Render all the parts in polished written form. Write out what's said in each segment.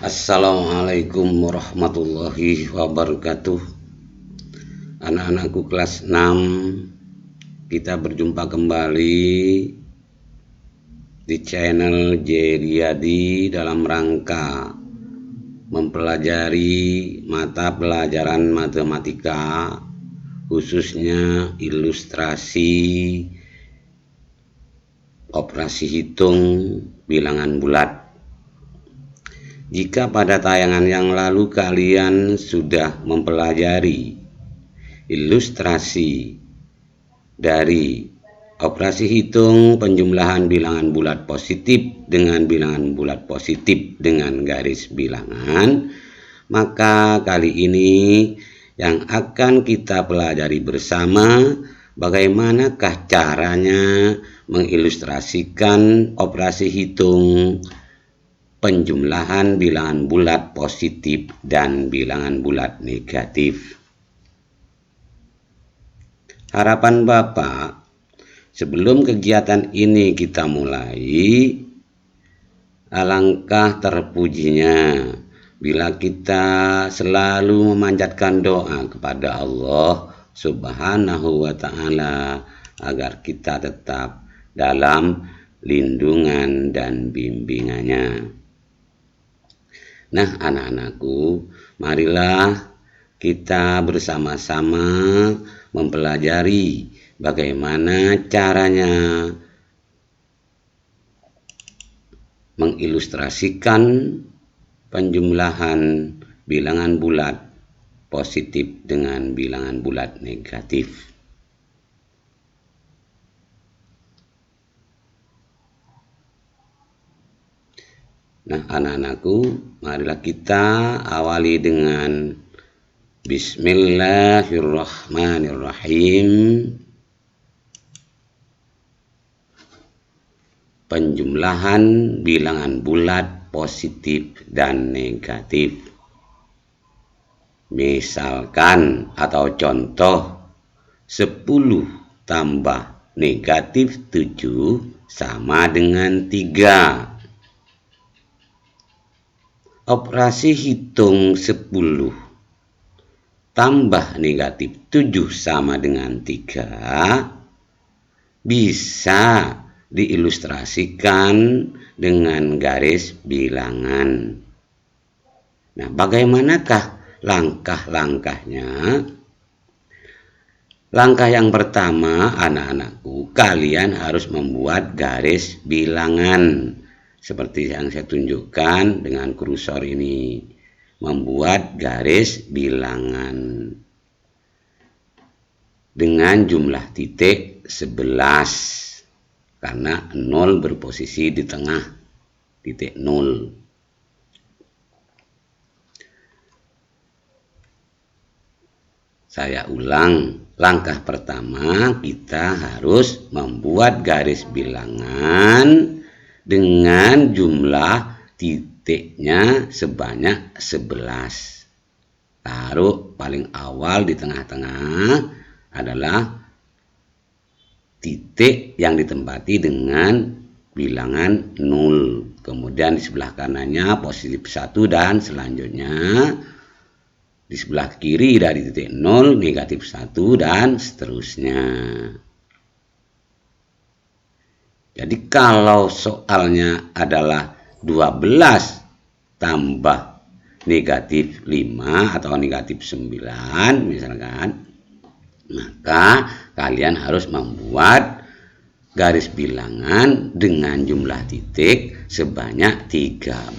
Assalamualaikum warahmatullahi wabarakatuh. Anak-anakku kelas 6, kita berjumpa kembali di channel Jeriyadi dalam rangka mempelajari mata pelajaran matematika, khususnya ilustrasi operasi hitung bilangan bulat. Jika pada tayangan yang lalu kalian sudah mempelajari ilustrasi dari operasi hitung penjumlahan bilangan bulat positif dengan bilangan bulat positif dengan garis bilangan, maka kali ini yang akan kita pelajari bersama bagaimanakah caranya mengilustrasikan operasi hitung penjumlahan bilangan bulat positif dan bilangan bulat negatif. Harapan Bapak, sebelum kegiatan ini kita mulai, alangkah terpujinya bila kita selalu memanjatkan doa kepada Allah Subhanahu wa Ta'ala agar kita tetap dalam lindungan dan bimbingannya. Nah, anak-anakku, marilah kita bersama-sama mempelajari bagaimana caranya mengilustrasikan penjumlahan bilangan bulat positif dengan bilangan bulat negatif. Nah, anak-anakku, marilah kita awali dengan Bismillahirrahmanirrahim. Penjumlahan bilangan bulat positif dan negatif. Misalkan atau contoh 10 tambah negatif 7 sama dengan 3. Operasi hitung 10 tambah negatif 7 sama dengan 3 bisa diilustrasikan dengan garis bilangan. Nah, bagaimanakah langkah-langkahnya? Langkah yang pertama, anak-anakku, kalian harus membuat garis bilangan. Seperti yang saya tunjukkan dengan kursor ini, membuat garis bilangan dengan jumlah titik 11 karena 0 berposisi di tengah titik 0. Saya ulang, langkah pertama kita harus membuat garis bilangan dengan jumlah titiknya sebanyak 11. Taruh paling awal di tengah-tengah adalah titik yang ditempati dengan bilangan 0. Kemudian di sebelah kanannya positif 1 dan selanjutnya di sebelah kiri dari titik 0 negatif 1 dan seterusnya. Jadi kalau soalnya adalah 12 tambah negatif 5 atau negatif 9 misalkan, maka kalian harus membuat garis bilangan dengan jumlah titik sebanyak 13.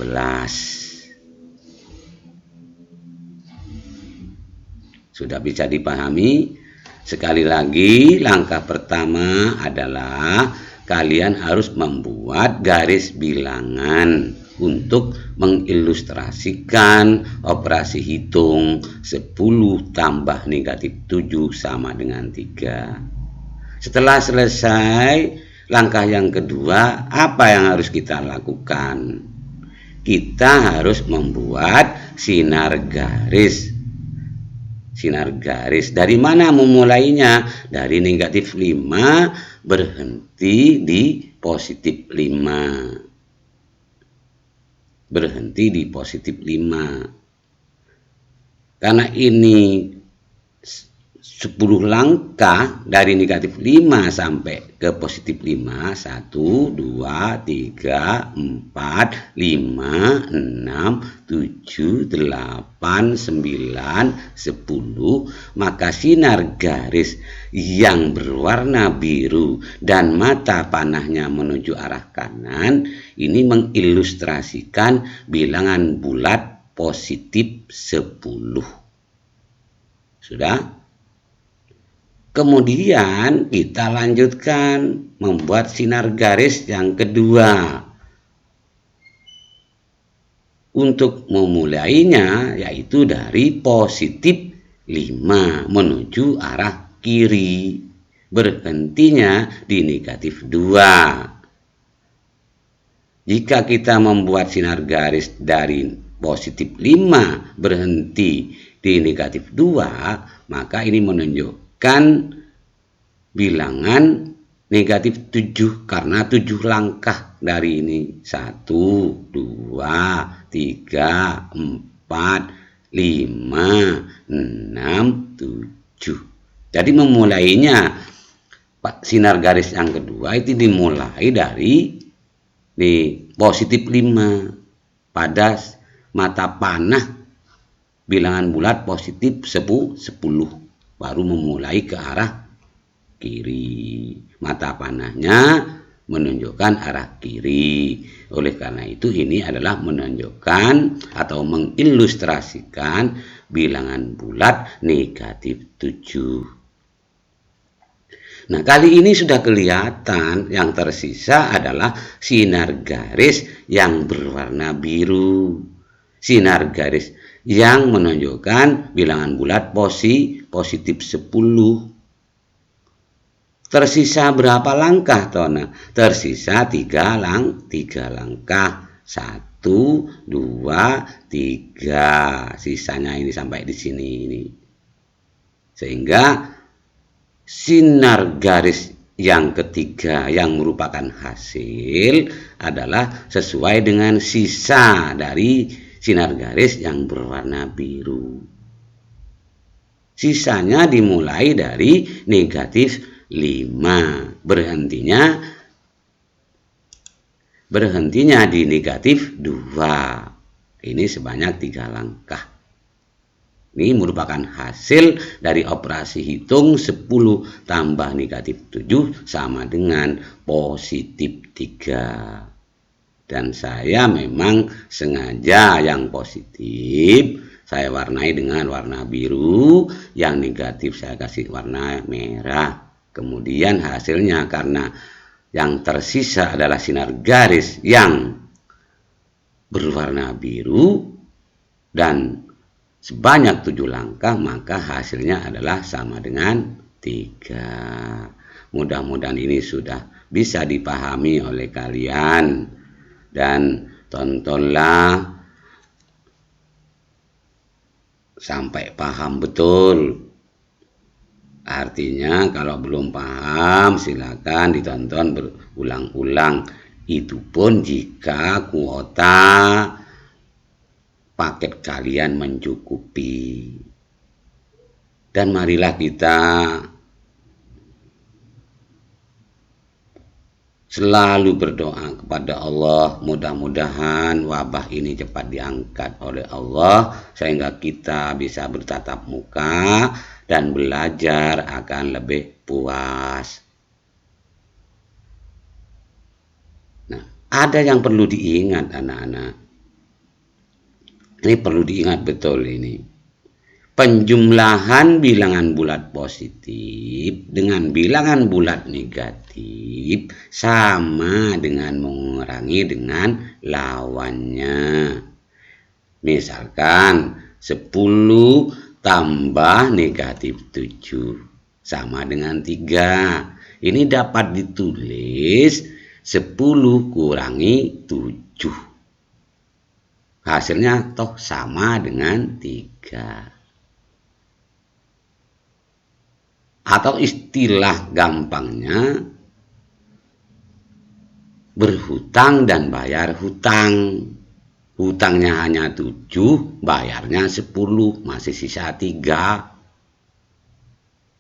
Sudah bisa dipahami? Sekali lagi, langkah pertama adalah kalian harus membuat garis bilangan untuk mengilustrasikan operasi hitung 10 tambah negatif 7 sama dengan 3. Setelah selesai, langkah yang kedua, apa yang harus kita lakukan? Kita harus membuat sinar garis. Sinar garis dari mana memulainya? Dari negatif 5 berhenti di positif 5. berhenti di positif 5. Karena ini 10 langkah dari negatif 5 sampai ke positif 5. 1, 2, 3, 4, 5, 6, 7, 8, 9, 10. Maka sinar garis yang berwarna biru dan mata panahnya menuju arah kanan ini mengilustrasikan bilangan bulat positif 10. Sudah? Kemudian kita lanjutkan membuat sinar garis yang kedua. Untuk memulainya yaitu dari positif 5 menuju arah kiri. Berhentinya di negatif 2. Jika kita membuat sinar garis dari positif 5 berhenti di negatif 2, maka ini menunjukkan bilangan negatif 7 karena 7 langkah dari ini. 1, 2, 3, 4, 5, 6, 7. Jadi memulainya sinar garis yang kedua itu dimulai dari positif 5 pada mata panah bilangan bulat positif 10. Baru memulai ke arah kiri. Mata panahnya menunjukkan arah kiri. Oleh karena itu ini adalah menunjukkan atau mengilustrasikan bilangan bulat negatif 7. Nah, kali ini sudah kelihatan, yang tersisa adalah sinar garis yang berwarna biru. Sinar garis yang menunjukkan bilangan bulat positif 10. Tersisa berapa langkah, Tona? Tersisa 3 langkah. 1, 2, 3. Sisanya ini sampai di sini ini. Sehingga sinar garis yang ketiga yang merupakan hasil adalah sesuai dengan sisa dari sinar garis yang berwarna biru. Sisanya dimulai dari negatif 5. Berhentinya di negatif 2. Ini sebanyak 3 langkah. Ini merupakan hasil dari operasi hitung 10 tambah negatif 7 sama dengan positif 3. Dan saya memang sengaja yang positif saya warnai dengan warna biru, yang negatif saya kasih warna merah. Kemudian hasilnya karena yang tersisa adalah sinar garis yang berwarna biru dan sebanyak 7 langkah, maka hasilnya adalah sama dengan 3. Mudah-mudahan ini sudah bisa dipahami oleh kalian. Dan tontonlah sampai paham betul. Artinya kalau belum paham silakan ditonton berulang-ulang. Itu pun jika kuota paket kalian mencukupi. Dan marilah kita selalu berdoa kepada Allah, mudah-mudahan wabah ini cepat diangkat oleh Allah sehingga kita bisa bertatap muka dan belajar akan lebih puas. Nah, ada yang perlu diingat anak-anak. Ini perlu diingat betul ini. Penjumlahan bilangan bulat positif dengan bilangan bulat negatif sama dengan mengurangi dengan lawannya. Misalkan 10 tambah negatif 7 sama dengan 3. Ini dapat ditulis 10 kurangi 7. Hasilnya toh sama dengan 3. Atau istilah gampangnya berhutang dan bayar hutang. hutangnya hanya 7, bayarnya 10, masih sisa 3.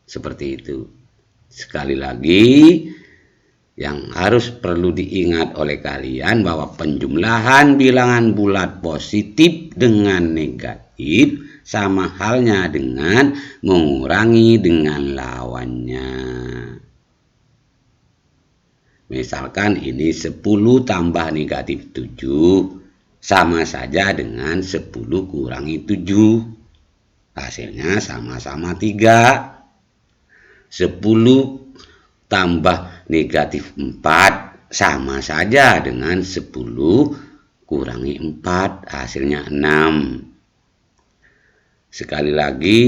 Seperti itu. Sekali lagi, yang harus perlu diingat oleh kalian bahwa penjumlahan bilangan bulat positif dengan negatif sama halnya dengan mengurangi dengan lawannya. Misalkan ini 10 tambah negatif 7 sama saja dengan 10 kurangi 7. Hasilnya sama-sama 3. 10 tambah negatif 4 sama saja dengan 10 kurangi 4, hasilnya 6. Sekali lagi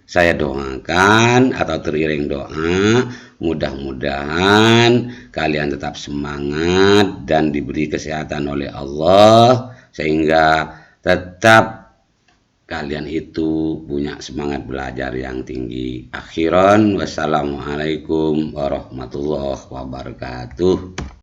saya doakan atau teriring doa, mudah-mudahan kalian tetap semangat dan diberi kesehatan oleh Allah sehingga tetap kalian itu punya semangat belajar yang tinggi. Akhiran, wassalamualaikum warahmatullahi wabarakatuh.